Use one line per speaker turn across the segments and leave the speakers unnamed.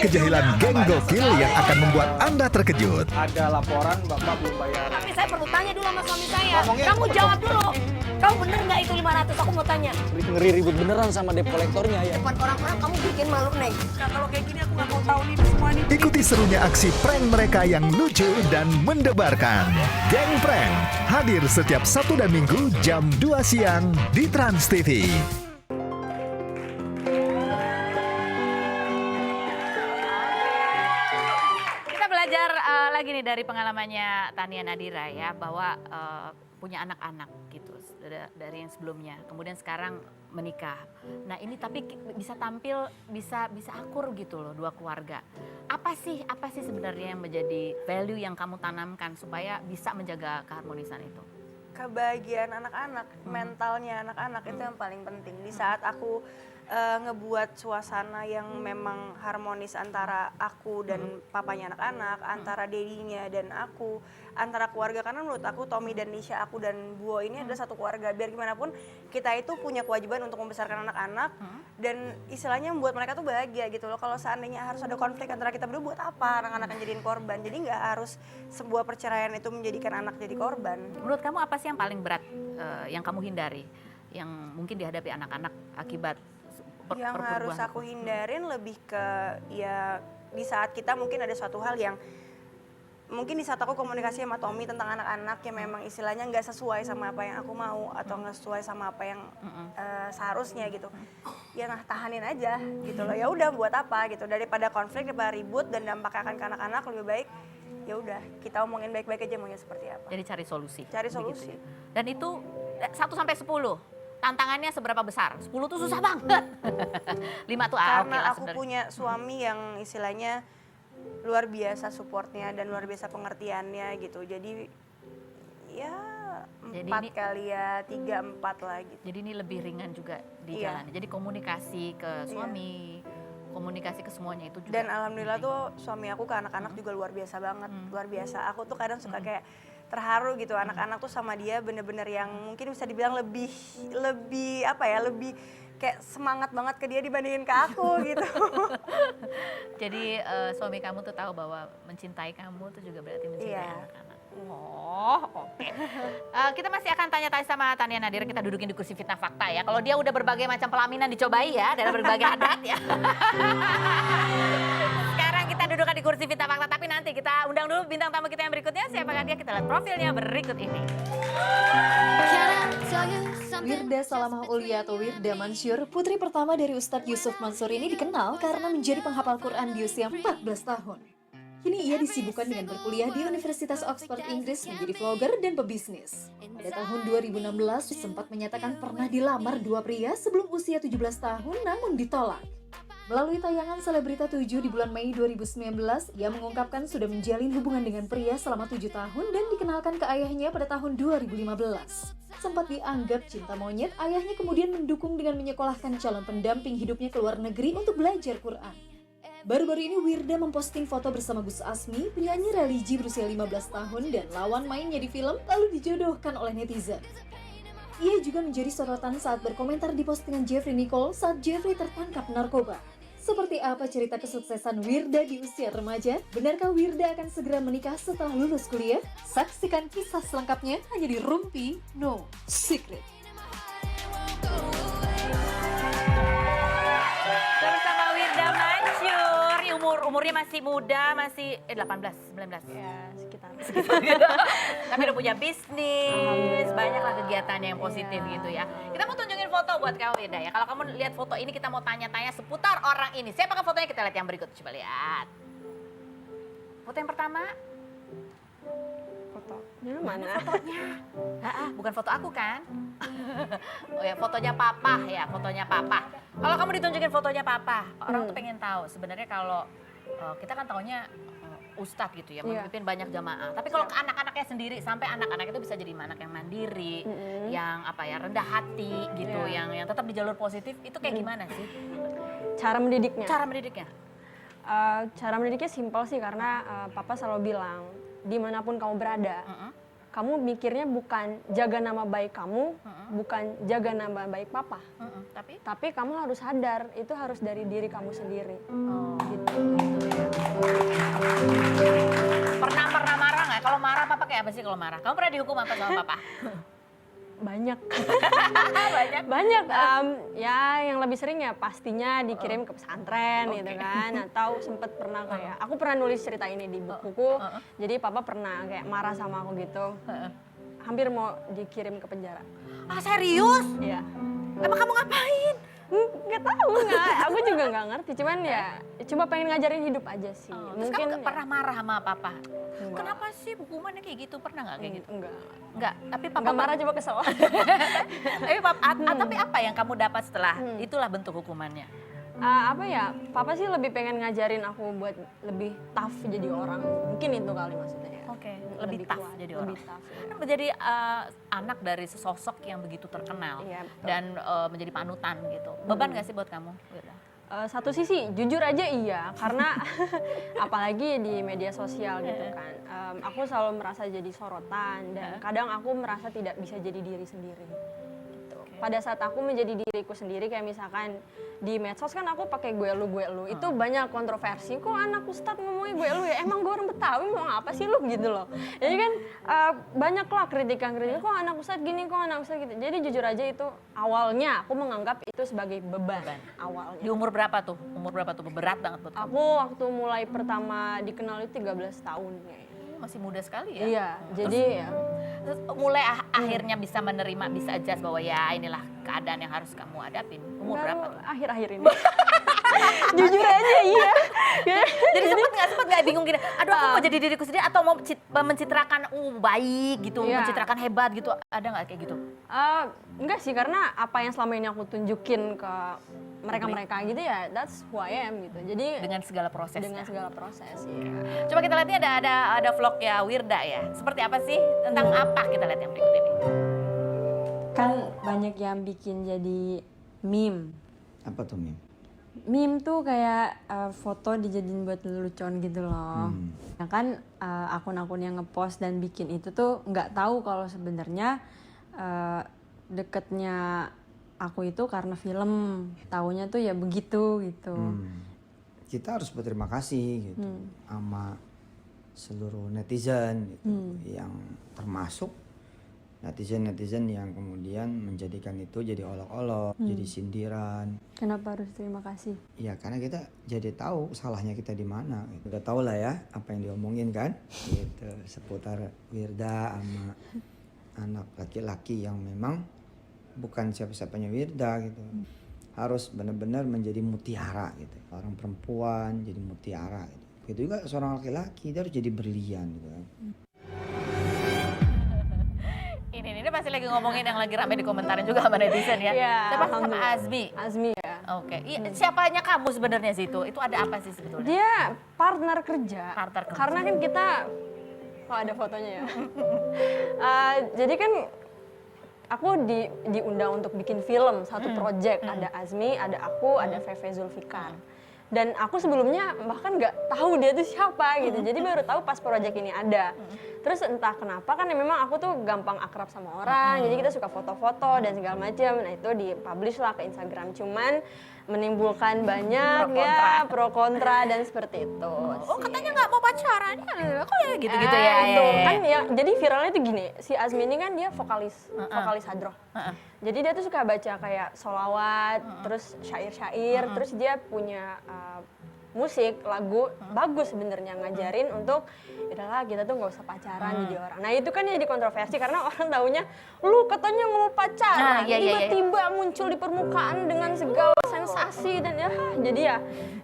kejahilan geng gokil yang akan membuat Anda terkejut.
Ada laporan Bapak belum bayar.
Tapi saya perlu tanya dulu sama suami saya. Kamu jawab dulu. Kamu bener nggak itu 500? Aku mau tanya.
Ngeri ribut beneran sama debt kolektornya ya.
Depan orang-orang kamu bikin malu nih. Nah, kalau kayak gini aku nggak mau tahu nih semua nih.
Ikuti serunya aksi prank mereka yang lucu dan mendebarkan. Geng Prank hadir setiap Sabtu dan Minggu jam 2 siang di Trans TV.
Kita belajar lagi nih dari pengalamannya Tania Nadira ya, bahwa punya anak-anak gitu dari yang sebelumnya, kemudian sekarang menikah. Nah ini tapi bisa tampil, bisa akur gitu loh dua keluarga. Apa sih sebenarnya yang menjadi value yang kamu tanamkan supaya bisa menjaga keharmonisan itu?
Kebahagiaan anak-anak, mentalnya anak-anak itu yang paling penting. Di saat aku ngebuat suasana yang memang harmonis antara aku dan papanya anak-anak, antara dedinya dan aku, antara keluarga. Karena menurut aku Tommy dan Nisha, aku dan Buo ini adalah satu keluarga. Biar gimana pun kita itu punya kewajiban untuk membesarkan anak-anak dan istilahnya membuat mereka tuh bahagia gitu loh. Kalau seandainya harus ada konflik antara kita berdua, buat apa anak-anak yang jadiin korban? Jadi nggak harus sebuah perceraian itu menjadikan anak jadi korban.
Menurut kamu apa sih yang paling berat yang kamu hindari, yang mungkin dihadapi anak-anak akibat
yang harus aku hindarin lebih ke ya di saat kita mungkin ada suatu hal yang mungkin di saat aku komunikasi sama Tommy tentang anak-anak yang memang istilahnya nggak sesuai sama apa yang aku mau atau nggak sesuai sama apa yang seharusnya gitu, ya nah tahanin aja gitu loh. Ya udah buat apa gitu, daripada konflik, daripada ribut dan dampaknya akan ke anak-anak, lebih baik ya udah kita omongin baik-baik aja maunya seperti apa.
Jadi cari solusi.
Cari solusi.
Begitu ya. Dan itu 1 sampai 10. Tantangannya seberapa besar? 10 tuh susah banget. 5 tuh
Karena
oke lah
aku
sebenarnya.
punya suami yang istilahnya luar biasa supportnya dan luar biasa pengertiannya gitu. Jadi ya 4 kali ya, 3-4 lah gitu.
Jadi ini lebih ringan juga di jalan. Jadi komunikasi ke suami, komunikasi ke semuanya itu juga.
Dan alhamdulillah tuh suami aku ke anak-anak juga luar biasa banget. Luar biasa. Aku tuh kadang suka kayak terharu gitu, anak-anak tuh sama dia bener-bener yang mungkin bisa dibilang lebih apa ya, lebih kayak semangat banget ke dia dibandingin ke aku gitu.
Jadi suami kamu tuh tahu bahwa mencintai kamu tuh juga berarti mencintai
Iya.
anak-anak. Oh, oke. Kita masih akan tanya-tanya sama Tania Nadira, kita dudukin di kursi fitnah fakta ya. Kalau dia udah berbagai macam pelaminan dicobai ya, dalam berbagai adat ya. Sekarang kita dudukkan di kursi fitnah fakta, tapi nanti kita undang dulu bintang tamu kita yang berikutnya. Siapakah dia? Kita lihat profilnya berikut ini.
Wirda Salamah Ulia atau Wirda Mansur, putri pertama dari Ustadz Yusuf Mansur ini dikenal karena menjadi penghafal Quran di usia 14 tahun. Kini ia disibukkan dengan berkuliah di Universitas Oxford, Inggris, menjadi vlogger dan pebisnis. Pada tahun 2016, sempat menyatakan pernah dilamar 2 pria sebelum usia 17 tahun namun ditolak. Melalui tayangan Selebrita 7 di bulan Mei 2019, ia mengungkapkan sudah menjalin hubungan dengan pria selama 7 tahun dan dikenalkan ke ayahnya pada tahun 2015. Sempat dianggap cinta monyet, ayahnya kemudian mendukung dengan menyekolahkan calon pendamping hidupnya ke luar negeri untuk belajar Quran. Baru-baru ini Wirda memposting foto bersama Gus Asmi, penyanyi religi berusia 15 tahun dan lawan mainnya di film, lalu dijodohkan oleh netizen. Ia juga menjadi sorotan saat berkomentar di postingan Jeffrey Nicole saat Jeffrey tertangkap narkoba. Seperti apa cerita kesuksesan Wirda di usia remaja? Benarkah Wirda akan segera menikah setelah lulus kuliah? Saksikan kisah selengkapnya hanya di Rumpi No Secret.
Bersama Wirda Mansur, umurnya masih muda, masih 18, 19.
Ya, sekitar.
Tapi udah punya bisnis, banyaklah kegiatannya yang positif gitu ya. Kita mau tunjukin foto buat kamu Wirda ya. Kalau kamu lihat foto ini, kita mau tanya-tanya seputar orang ini. Siapakah fotonya? Kita lihat yang berikut, coba lihat. Foto yang pertama.
Fotonya mana?
Fotonya. Bukan foto aku kan? Oh ya, fotonya papa ya, fotonya papa. Kalau kamu ditunjukin fotonya papa, orang tuh pengen tahu sebenarnya kalau kita kan taunya ustadz gitu ya, memimpin banyak jamaah. Tapi kalau ke anak-anaknya sendiri, sampai anak-anak itu bisa jadi anak yang mandiri, yang apa ya, rendah hati gitu, yang tetap di jalur positif, itu kayak gimana sih?
Cara mendidiknya?
Cara mendidiknya?
Cara mendidiknya simpel sih, karena papa selalu bilang, dimanapun kamu berada, kamu mikirnya bukan jaga nama baik kamu, bukan jaga nama baik papa. Tapi kamu harus sadar, itu harus dari diri kamu sendiri. Gitu.
Pernah marah nggak? Kalau marah papa kayak apa sih kalau marah? Kamu pernah dihukum apa sama papa?
Banyak.
Banyak.
Ya yang lebih sering ya pastinya dikirim ke pesantren gitu kan, atau sempet pernah kayak aku pernah nulis cerita ini di bukuku. Jadi papa pernah kayak marah sama aku gitu, hampir mau dikirim ke penjara.
Ah serius?
Iya.
Emang kamu ngapain?
Nggak tahu, aku juga nggak ngerti, cuman ya cuma pengen ngajarin hidup aja sih.
Terus
Mungkin
kamu pernah marah sama papa?
Enggak.
Kenapa sih hukumannya kayak gitu? Pernah nggak kayak gitu?
Enggak
Tapi papa
marah, coba kesel.
tapi apa yang kamu dapat setelah itulah bentuk hukumannya?
Apa ya, papa sih lebih pengen ngajarin aku buat lebih tough jadi orang, mungkin itu kali maksudnya ya.
Oke, lebih tough
kuat,
jadi orang.
lebih tough, ya.
Kan menjadi anak dari sesosok yang begitu terkenal
Iya, betul.
dan menjadi panutan gitu. Beban nggak sih buat kamu?
Satu sisi jujur aja iya, karena apalagi di media sosial gitu kan, aku selalu merasa jadi sorotan dan kadang aku merasa tidak bisa jadi diri sendiri gitu. Pada saat aku menjadi diriku sendiri, kayak misalkan di medsos kan aku pakai gue lu itu banyak kontroversi, kok anak ustadz ngomongnya gue lu ya, emang gue orang Betawi mau apa sih lu gitu loh. Jadi kan banyak lah kritikan kok anak ustadz gini, kok anak ustadz gitu. Jadi jujur aja itu awalnya aku menganggap itu sebagai beban awalnya.
Di umur berapa tuh? Berat banget buat kamu?
Aku waktu mulai pertama dikenal itu 13 tahun kayaknya.
Masih muda sekali ya?
Iya, jadi ya.
Terus mulai akhirnya bisa menerima, bisa adjust bahwa ya inilah keadaan yang harus kamu hadapin. Umur berapa tuh?
Akhir-akhir ini. Jujur aja iya.
Jadi sempet nggak bingung gini, aduh aku mau jadi diriku sendiri atau mau mencitrakan baik gitu,
Iya.
mencitrakan hebat gitu, ada nggak kayak gitu?
Enggak sih, karena apa yang selama ini aku tunjukin ke mereka-mereka gitu ya, that's who I am gitu. Jadi
Dengan segala prosesnya.
dengan segala proses ya.
Coba kita lihat nih ada vlog ya Wirda ya. Seperti apa sih? Tentang apa kita lihat yang berikut ini?
Kan banyak yang bikin jadi meme.
Apa tuh meme?
Meme tuh kayak foto dijadiin buat lelucon gitu loh. Nah kan akun-akun yang ngepost dan bikin itu tuh nggak tahu kalau sebenarnya deketnya aku itu karena film. Taunya tuh ya begitu gitu.
Kita harus berterima kasih gitu sama seluruh netizen gitu, yang termasuk netizen yang kemudian menjadikan itu jadi olok-olok, jadi sindiran.
Kenapa harus terima kasih?
Ya karena kita jadi tahu salahnya kita di mana. Gitu. Udah tahu lah ya apa yang diomongin kan, gitu seputar Wirda sama anak laki-laki yang memang bukan siapa-siapanya Wirda gitu. Harus benar-benar menjadi mutiara gitu. Orang perempuan jadi mutiara gitu. Itu juga seorang laki-laki dia harus jadi berlian gitu kan.
Ini pasti lagi ngomongin yang lagi rame di komentarin juga sama netizen ya.
Iya,
Siapa sama
alhamdulillah.
Azmi?
ya.
Oke. Siapanya kamu sebenarnya sih itu? Itu ada apa sih sebetulnya?
Dia partner kerja.
Partner kerja.
Karena kan kita, ada fotonya ya. Jadi kan aku diundang untuk bikin film satu project. Ada Azmi, ada aku, ada Feve Zulfikar. Dan aku sebelumnya bahkan nggak tahu dia itu siapa gitu. Jadi baru tahu pas project ini ada. Terus entah kenapa kan memang aku tuh gampang akrab sama orang. Jadi kita suka foto-foto dan segala macam. Nah itu dipublish lah ke Instagram. Cuman menimbulkan banyak pro kontra dan seperti itu.
Oh katanya nggak mau pacaran ya? Kok ya gitu-gitu ya?
Itu kan ya, jadi viralnya itu gini, si Azmi ini kan dia vokalis hadroh. Jadi dia tuh suka baca kayak sholawat, terus syair-syair, terus dia punya musik, lagu bagus sebenarnya ngajarin untuk udahlah kita tuh nggak usah pacaran jadi orang. Nah itu kan jadi kontroversi karena orang taunya lu katanya nggak mau pacaran, tiba-tiba muncul di permukaan dengan segala sensasi dan ya jadi ya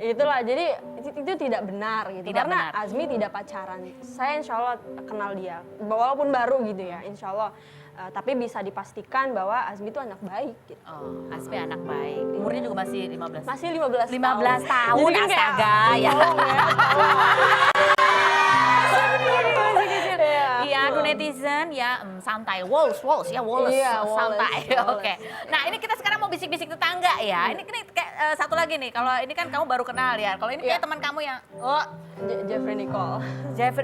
itulah, jadi itu tidak benar gitu. Karena Azmi tidak pacaran. Saya insya Allah kenal dia, walaupun baru gitu ya, insya Allah. Tapi bisa dipastikan bahwa Azmi itu anak baik gitu.
Oh, Azmi anak baik. Umurnya juga masih 15.
Masih 15
tahun
Jadi kan
astaga ya. Iya, aduh netizen ya santai, Wallace ya Wallace,
Iya, Wallace,
santai.
Wallace.
Oke. Nah ini kita sekarang mau bisik-bisik tetangga ya. Ini kayak satu lagi nih. Kalau ini kan kamu baru kenal ya. Kalau ini kayak teman kamu yang
Jeffrey Nicole.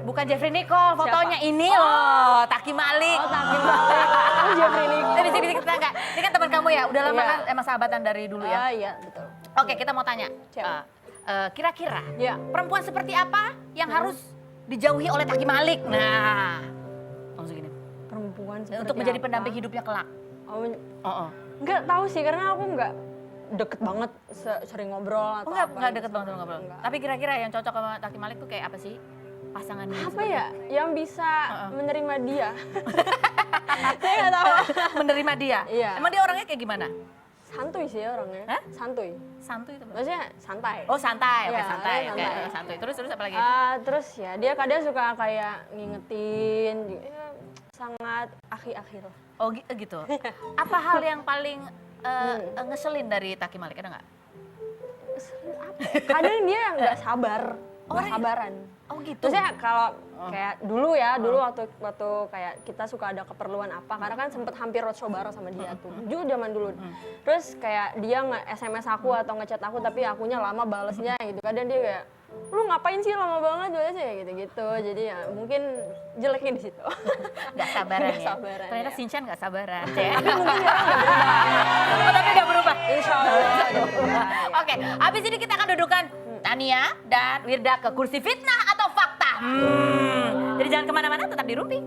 bukan Jeffrey Nicole, fotonya ini loh, Taki Malik.
Oh, Taki Malik. Oh, Jeffrey Nicole.
Bisik-bisik tetangga. Ini kan teman kamu ya. Udah lama
Iya.
kan emang sahabatan dari dulu ya.
Ah iya betul.
Oke, kita mau tanya.
Siap.
Kira-kira
Iya.
perempuan seperti apa yang harus dijauhi oleh Taki Malik? Nah, langsung gini.
Perempuan seperti
Untuk menjadi
apa?
pendamping hidupnya kelak.
Oh, nggak tahu sih karena aku nggak deket banget sering ngobrol atau
Enggak deket
gitu.
banget sama ngobrol.
Enggak.
Tapi kira-kira yang cocok sama Taki Malik tuh kayak apa sih? Pasangan dia
Apa ya yang bisa menerima dia?
Saya nggak tahu. Menerima dia.
Iya.
Emang dia orangnya kayak gimana?
Santuy sih orangnya.
Hah?
Santuy.
Santuy itu.
Maksudnya santai.
Oh santai, oke
Iya,
santai,
dia
oke
santai.
santuy. Terus apa lagi?
Terus ya dia kadang suka kayak ngingetin, ya, sangat akhi-akhi lah.
Oh gitu. Apa hal yang paling ngeselin dari Taki Malik, ada nggak?
Kadang dia nggak sabar, nggak
Orangnya-
sabaran.
Oh gitu.
Maksudnya kalau kayak dulu ya, dulu waktu kayak kita suka ada keperluan apa, karena kan sempet hampir roadshow bareng sama dia tuh, dulu zaman dulu. Terus kayak dia nge-SMS aku atau ngechat aku, tapi akunya lama balesnya gitu. Kadang dia kayak, lu ngapain sih lama banget balesnya kayak gitu-gitu. Jadi ya mungkin jeleknya di situ.
Nggak sabaran
Nggak
ya?
sabaran,
Ternyata
ya.
Sinchan nggak sabaran. Ya.
Oh,
tapi udah berubah.
Insya Allah. udah berubah, ya.
Oke, habis ini kita akan dudukan Tania dan Wirda ke kursi fitnah atau fakta. Jadi jangan kemana-mana, tetap di Rumpi.